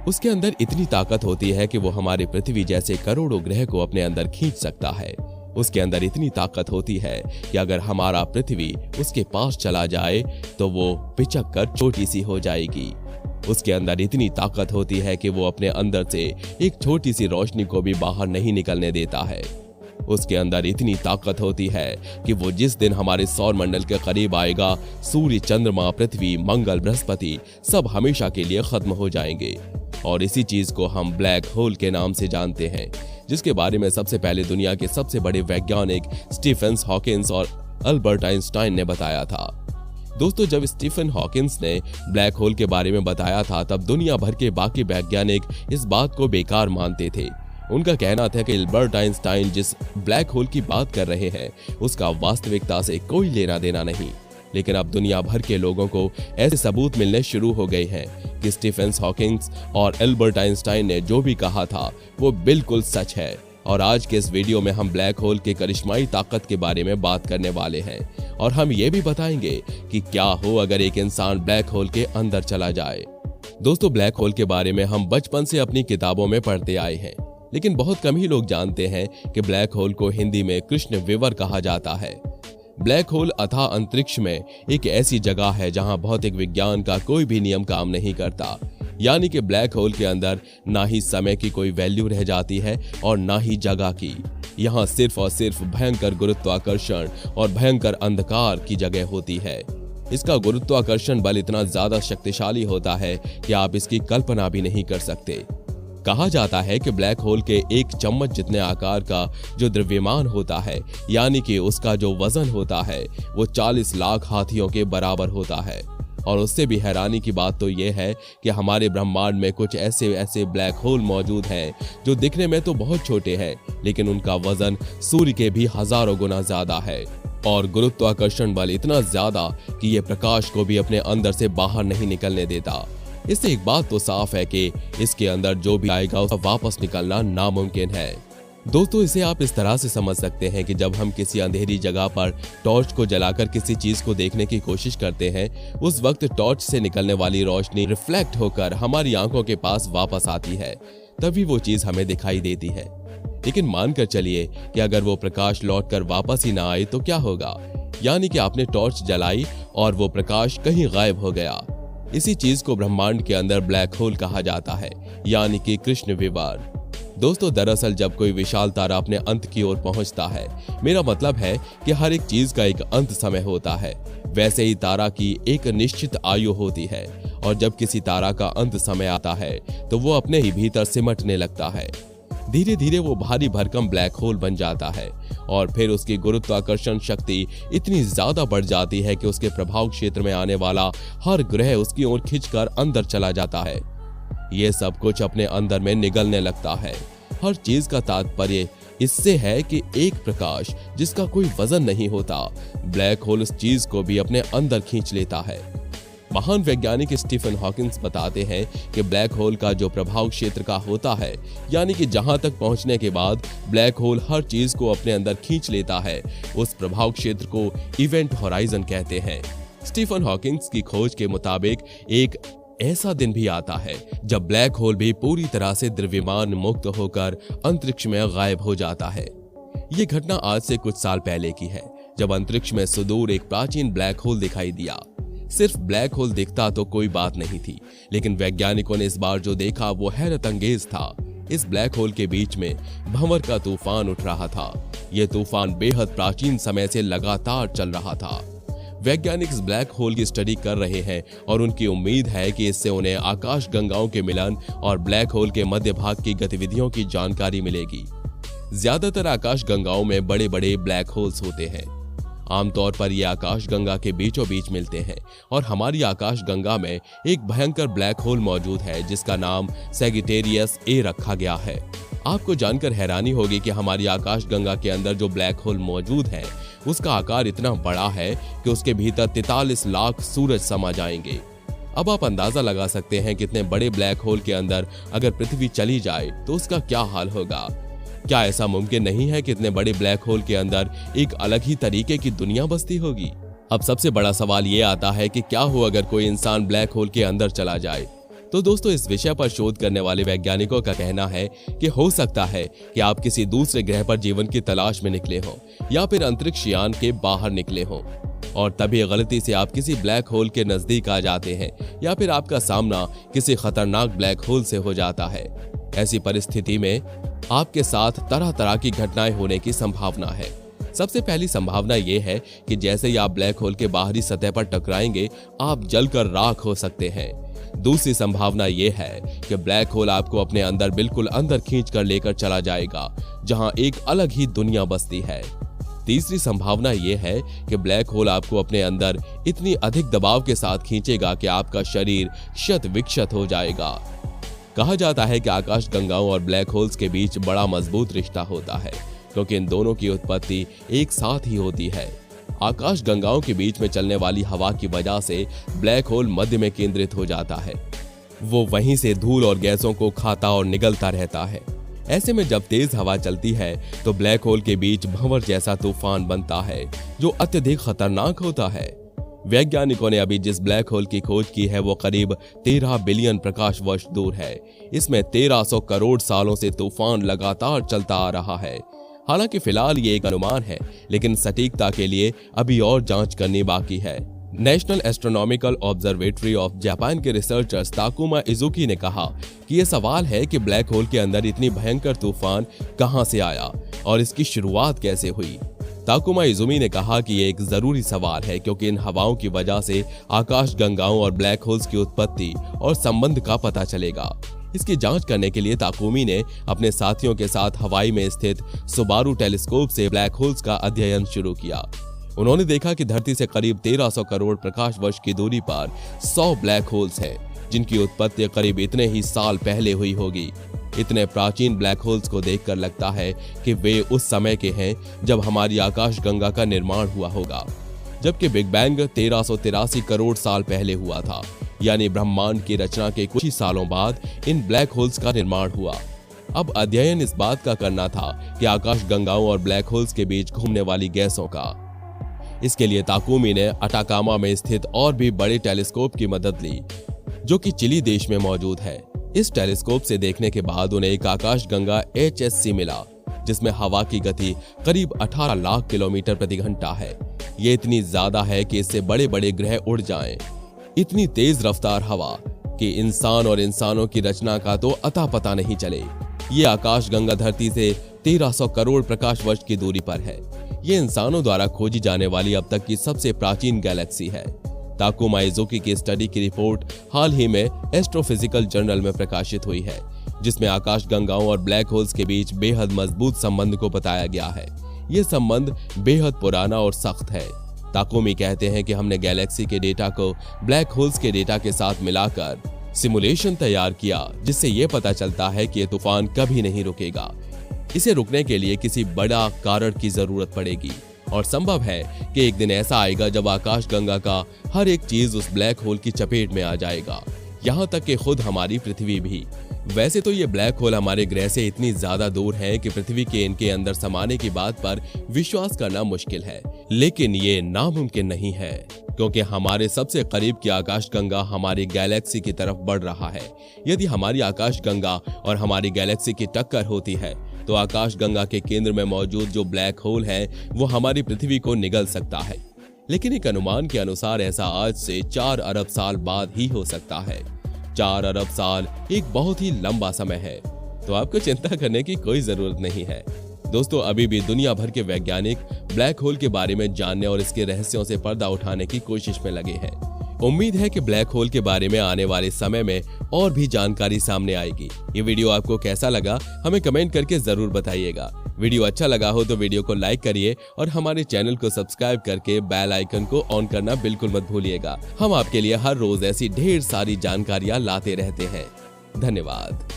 उसके अंदर इतनी ताकत होती है कि वो हमारी पृथ्वी जैसे करोड़ों ग्रह को अपने अंदर खींच सकता है। उसके अंदर इतनी ताकत होती है कि अगर हमारा पृथ्वी उसके पास चला जाए तो वो पिचक कर छोटी सी हो जाएगी। उसके अंदर इतनी ताकत होती है कि वो अपने अंदर से एक छोटी सी रोशनी को भी बाहर नहीं निकलने देता है। उसके अंदर इतनी ताकत होती है कि वो जिस दिन हमारे सौर मंडल के करीब आएगा, सूर्य, चंद्रमा, पृथ्वी, मंगल, बृहस्पति सब हमेशा के लिए खत्म हो जाएंगे। और इसी चीज को हम ब्लैक होल के नाम से जानते हैं, जिसके बारे में सबसे पहले दुनिया के सबसे बड़े वैज्ञानिक स्टीफन हॉकिंस और अल्बर्ट आइंस्टाइन ने बताया था। दोस्तों, जब स्टीफन हॉकिंस ने ब्लैक होल के बारे में बताया था तब दुनिया भर के बाकी वैज्ञानिक इस बात को बेकार मानते थे। उनका कहना था कि अल्बर्ट आइंस्टाइन जिस ब्लैक होल की बात कर रहे हैं उसका वास्तविकता से कोई लेना देना नहीं। लेकिन अब दुनिया भर के लोगों को ऐसे सबूत मिलने शुरू हो गए हैं कि स्टीफन हॉकिंस और अल्बर्ट आइंस्टाइन ने जो भी कहा था वो बिल्कुल सच है। और आज के इस वीडियो में हम ब्लैक होल के करिश्माई ताकत के बारे में बात करने वाले हैं और हम ये भी बताएंगे कि क्या हो अगर एक इंसान ब्लैक होल के अंदर चला जाए। दोस्तों, ब्लैक होल के बारे में हम बचपन से अपनी किताबों में पढ़ते आए हैं, लेकिन बहुत कम ही लोग जानते हैं कि ब्लैक होल को हिंदी में कृष्ण विवर कहा जाता है। ब्लैक होल अथाह अंतरिक्ष में एक ऐसी जगह है जहां भौतिक विज्ञान का कोई भी नियम काम नहीं करता। यानी कि ब्लैक होल के अंदर ना ही समय की कोई वैल्यू रह जाती है और ना ही जगह की। यहाँ सिर्फ और सिर्फ भयंकर गुरुत्वाकर्षण और भयंकर अंधकार की जगह होती है। इसका गुरुत्वाकर्षण बल इतना ज्यादा शक्तिशाली होता है कि आप इसकी कल्पना भी नहीं कर सकते। कहा जाता है कि ब्लैक होल के एक चम्मच जितने आकार का जो द्रव्यमान होता है, यानी कि उसका जो वजन होता है वो 40 लाख हाथियों के बराबर होता है। और उससे भी हैरानी की बात तो यह है कि हमारे ब्रह्मांड में कुछ ऐसे ब्लैक होल मौजूद हैं जो दिखने में तो बहुत छोटे हैं, लेकिन उनका वजन सूर्य के भी हजारों गुना ज्यादा है। और गुरुत्वाकर्षण बल इतना ज्यादा कि ये प्रकाश को भी अपने अंदर से बाहर नहीं निकलने देता। इससे एक बात तो साफ है कि इसके अंदर जो भी आएगा उसका वापस निकलना नामुमकिन है। दोस्तों, इसे आप इस तरह से समझ सकते हैं कि जब हम किसी अंधेरी जगह पर टॉर्च को जलाकर किसी चीज को देखने की कोशिश करते हैं, उस वक्त टॉर्च से निकलने वाली रोशनी रिफ्लेक्ट होकर हमारी आंखों के पास वापस आती है, तभी वो चीज हमें दिखाई देती है। लेकिन मानकर चलिए कि अगर वो प्रकाश लौटकर वापस ही ना आए तो क्या होगा? यानी कि आपने टॉर्च जलाई और वो प्रकाश कहीं गायब हो गया। इसी चीज को ब्रह्मांड के अंदर ब्लैक होल कहा जाता है, यानी कि कृष्ण विवर। दोस्तों, दरअसल जब कोई विशाल तारा अपने अंत की ओर पहुंचता है, मेरा मतलब है कि हर एक चीज का एक अंत समय होता है, वैसे ही तारा की एक निश्चित आयु होती है। और जब किसी तारा का अंत समय आता है तो वो अपने ही भीतर सिमटने लगता है। धीरे धीरे वो भारी भरकम ब्लैक होल बन जाता है और फिर उसकी गुरुत्वाकर्षण शक्ति इतनी ज्यादा बढ़ जाती है कि उसके प्रभाव क्षेत्र में आने वाला हर ग्रह उसकी ओर खींचकर अंदर चला जाता है। ये सब कुछ अपने अंदर में निगलने लगता है। हर चीज का तात्पर्य इससे है कि एक प्रकाश जिसका कोई वजन नहीं होता, ब्लैक होल उस चीज को भी अपने अंदर खींच लेता है। महान वैज्ञानिक स्टीफन हॉकिंस बताते हैं कि ब्लैक होल का जो प्रभाव क्षेत्र का होता है, यानी कि जहां तक पहुंचने के बाद ब्लैक होल हर चीज को अपने अंदर खींच लेता है, उस प्रभाव क्षेत्र को इवेंट होराइजन कहते हैं। स्टीफन हॉकिंस की खोज के मुताबिक एक ऐसा दिन भी आता है जब ब्लैक होल भी पूरी तरह से द्रव्यमान मुक्त होकर अंतरिक्ष में गायब हो जाता है। ये घटना आज से कुछ साल पहले की है, जब अंतरिक्ष में सुदूर एक प्राचीन ब्लैक होल दिखाई दिया। सिर्फ ब्लैक होल दिखता तो कोई बात नहीं थी, लेकिन वैज्ञानिकों ने इस बार जो देखा वो हैरत अंगेज था। इस ब्लैक होल के बीच में भंवर का तूफान उठ रहा था। यह तूफान बेहद प्राचीन समय से लगातार चल रहा था। वैज्ञानिक इस ब्लैक होल की स्टडी कर रहे हैं और उनकी उम्मीद है कि इससे उन्हें आकाश गंगाओं के मिलन और ब्लैक होल के मध्य भाग की गतिविधियों की जानकारी मिलेगी। ज्यादातर आकाश गंगाओं में बड़े बड़े ब्लैक होल्स होते हैं। आमतौर पर ये आकाश गंगा के बीचों बीच मिलते हैं और हमारी आकाश गंगा में एक भयंकर ब्लैक होल मौजूद है जिसका नाम सैजिटेरियस ए रखा गया है। आपको जानकर हैरानी होगी कि हमारी आकाश गंगा के अंदर जो ब्लैक होल मौजूद है उसका आकार इतना बड़ा है कि उसके भीतर 43 लाख सूरज समा जाएंगे। अब आप अंदाजा लगा सकते हैं कितने बड़े ब्लैक होल के अंदर अगर पृथ्वी चली जाए तो उसका क्या हाल होगा। क्या ऐसा मुमकिन नहीं है कि इतने बड़े ब्लैक होल के अंदर एक अलग ही तरीके की दुनिया बसती होगी? अब सबसे बड़ा सवाल ये आता है कि क्या हो अगर कोई इंसान ब्लैक होल के अंदर चला जाए, तो दोस्तों इस विषय पर शोध करने वाले वैज्ञानिकों का कहना है कि हो सकता है कि आप किसी दूसरे ग्रह पर जीवन की तलाश में निकले हों या फिर अंतरिक्ष यान के बाहर निकले हों और तभी गलती से आप किसी ब्लैक होल के नजदीक आ जाते हैं या फिर आपका सामना किसी खतरनाक ब्लैक होल से हो जाता है। ऐसी परिस्थिति में आपके साथ तरह तरह की घटनाएं होने की संभावना है। सबसे पहली संभावना यह है कि जैसे ही आप ब्लैक होल के बाहरी सतह पर टकराएंगे आप जलकर राख हो सकते हैं। दूसरी संभावना यह है कि ब्लैक होल आपको अपने अंदर बिल्कुल अंदर खींच कर लेकर चला जाएगा जहां एक अलग ही दुनिया बसती है। तीसरी संभावना यह है कि ब्लैक होल आपको अपने अंदर इतनी अधिक दबाव के साथ खींचेगा कि आपका शरीर क्षत विक्षत हो जाएगा। कहा जाता है कि आकाश गंगाओं और ब्लैक होल्स के बीच बड़ा मजबूत रिश्ता होता है क्योंकि इन दोनों की उत्पत्ति एक साथ ही होती है। आकाश गंगाओं के बीच में चलने वाली हवा की वजह से ब्लैक होल मध्य में केंद्रित हो जाता है। वो वहीं से धूल और गैसों को खाता और निगलता रहता है। ऐसे में जब तेज हवा चलती है तो ब्लैक होल के बीच भंवर जैसा तूफान बनता है जो अत्यधिक खतरनाक होता है। वैज्ञानिकों ने अभी जिस ब्लैक होल की खोज की है वो करीब 13 बिलियन प्रकाश वर्ष दूर है। इसमें 1300 करोड़ सालों से तूफान लगातार चलता आ रहा है। हालांकि फिलहाल ये एक अनुमान है, लेकिन सटीकता के लिए अभी और जांच करनी बाकी है। National astronomical observatory of Japan के रिसर्चर्स ताकुमा इजुकी ने कहा कि यह सवाल है कि ब्लैक होल के अंदर इतनी भयंकर तूफान कहां से आया और इसकी शुरुआत कैसे हुई। ताकुमा इजुमी ने कहा कि यह एक जरूरी सवाल है क्योंकि इन हवाओं की वजह से आकाश गंगाओं और ब्लैक होल्स की उत्पत्ति और संबंध का पता चलेगा। इसकी जांच करने के लिए ताकुमी ने अपने साथियों के साथ हवाई में स्थित सुबारू टेलीस्कोप से ब्लैक होल्स का अध्ययन शुरू किया। उन्होंने देखा कि धरती से करीब 1300 करोड़ प्रकाश वर्ष की दूरी पर 100 ब्लैक होल्स हैं जिनकी उत्पत्ति करीब इतने ही साल पहले हुई होगी। इतने प्राचीन ब्लैक होल्स को देखकर लगता है कि वे उस समय के हैं जब हमारी आकाश गंगा का निर्माण हुआ होगा, जबकि बिग बैंग 1383 करोड़ साल पहले हुआ था, यानी ब्रह्मांड की रचना के कुछ ही सालों बाद इन ब्लैक होल्स का निर्माण हुआ। अब अध्ययन इस बात का करना था कि आकाश गंगाओं और ब्लैक होल्स के बीच घूमने वाली गैसों का। इसके लिए ताकुमी ने अटाकामा में स्थित और भी बड़े टेलीस्कोप की मदद ली जो कि चिली देश में मौजूद है। इस टेलीस्कोप से देखने के बाद उन्हें एक आकाश गंगा HSC मिला जिसमें हवा की गति करीब 18 लाख किलोमीटर प्रति घंटा है। ये इतनी ज्यादा है कि इससे बड़े बड़े ग्रह उड़ जाएं। इतनी तेज रफ्तार हवा कि इंसान और इंसानों की रचना का तो अता पता नहीं चले। ये आकाश गंगा धरती से 1300 करोड़ प्रकाश वर्ष की दूरी पर है। ये इंसानों द्वारा खोजी जाने वाली अब तक की सबसे प्राचीन गैलेक्सी है। ताकुमा इजुकी की स्टडी की रिपोर्ट हाल ही में एस्ट्रोफिजिकल जर्नल में प्रकाशित हुई है जिसमें आकाश गंगाओं और ब्लैक होल्स के बीच बेहद मजबूत संबंध को बताया गया है। ये संबंध बेहद पुराना और सख्त है। ताकुमी कहते हैं कि हमने गैलेक्सी के डेटा को ब्लैक होल्स के डेटा के साथ मिलाकर सिमुलेशन तैयार किया जिससे ये पता चलता है कि ये तूफान कभी नहीं रुकेगा। इसे रुकने के लिए किसी बड़ा कारण की जरूरत पड़ेगी और संभव है कि एक दिन ऐसा आएगा जब आकाश गंगा का हर एक चीज उस ब्लैक होल की चपेट में आ जाएगा, यहाँ तक कि खुद हमारी पृथ्वी भी। वैसे तो ये ब्लैक होल हमारे ग्रह से इतनी ज्यादा दूर है कि पृथ्वी के इनके अंदर समाने की बात पर विश्वास करना मुश्किल है, लेकिन ये नामुमकिन नहीं है क्योंकि हमारे सबसे करीब की आकाश गंगा हमारी गैलेक्सी की तरफ बढ़ रहा है। यदि हमारी आकाश गंगा और हमारी गैलेक्सी की टक्कर होती है तो आकाश गंगा के केंद्र में मौजूद जो ब्लैक होल है वो हमारी पृथ्वी को निगल सकता है। लेकिन एक अनुमान के अनुसार ऐसा आज से 4 अरब साल बाद ही हो सकता है। 4 अरब साल एक बहुत ही लंबा समय है, तो आपको चिंता करने की कोई जरूरत नहीं है। दोस्तों, अभी भी दुनिया भर के वैज्ञानिक ब्लैक होल के बारे में जानने और इसके रहस्यों से पर्दा उठाने की कोशिश में लगे हैं। उम्मीद है कि ब्लैक होल के बारे में आने वाले समय में और भी जानकारी सामने आएगी। ये वीडियो आपको कैसा लगा हमें कमेंट करके जरूर बताइएगा। वीडियो अच्छा लगा हो तो वीडियो को लाइक करिए और हमारे चैनल को सब्सक्राइब करके बेल आइकन को ऑन करना बिल्कुल मत भूलिएगा। हम आपके लिए हर रोज ऐसी ढेर सारी जानकारियां लाते रहते हैं। धन्यवाद।